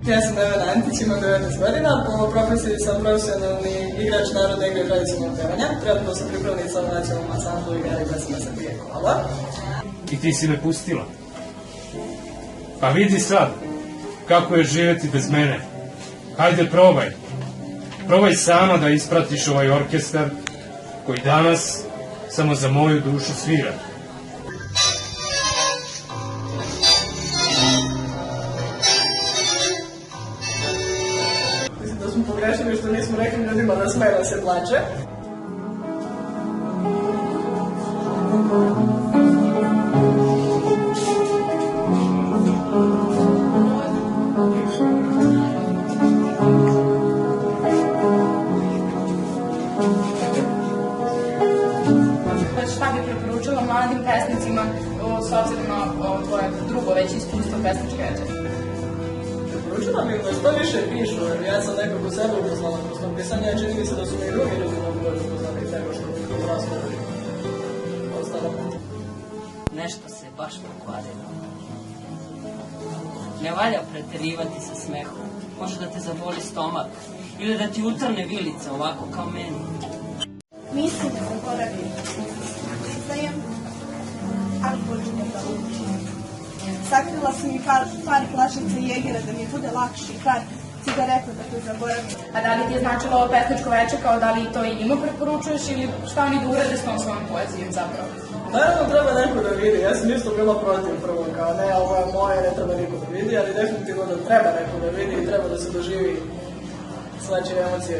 Ja sam Nevena Antić, imam 19 godina, po profesiji sam profesionalni igrač narodne igre tradicionalnog pevanja. Trenutno sam pripravnica u nacionalnom ansamblu igara i pesama Srbije Kola. I ti si me pustila. Pa vidi sad, kako je živjeti bez mene. Hajde probaj. Probaj sama da ispratiš ovaj orkestar koji danas samo za moju dušu svira. Mislim da smo pogrešili što nismo rekli ljudima da sme da se plače. Šta bi preporučila mladim pesnicima s obzirom na tvoje drugo već iskustvo pesničke večeri? Preporučila bih da što više pišu, jer ja sam nekako sebe upoznala kroz tom pisanje, a čini mi se da su mi i drugi ljudi mnogo bolje upoznali nego što bih kroz razgovor ostalo. Nešto se baš pokvarilo. Ne valja preterivati sa smehom. Može da te zaboli stomak ili da ti utrne vilica ovako kao meni. Mislim da zaboravim, priznajem, ali počinjem da učim. Sakrila sam i par flašica Jegera da mi bude lakše i par cigareta da te zaboravim. A da li ti je značilo ovo pesničko veče, kao da li to i njima preporučuješ ili šta oni da urade s tom svojom poezijom zapravo? Naravno treba neko da vidi, ja sam isto bila protiv prvo, kao ne, ovo je moje, ne treba niko da vidi, ali definitivno da treba neko da vidi i treba da se doživi svačije emocije.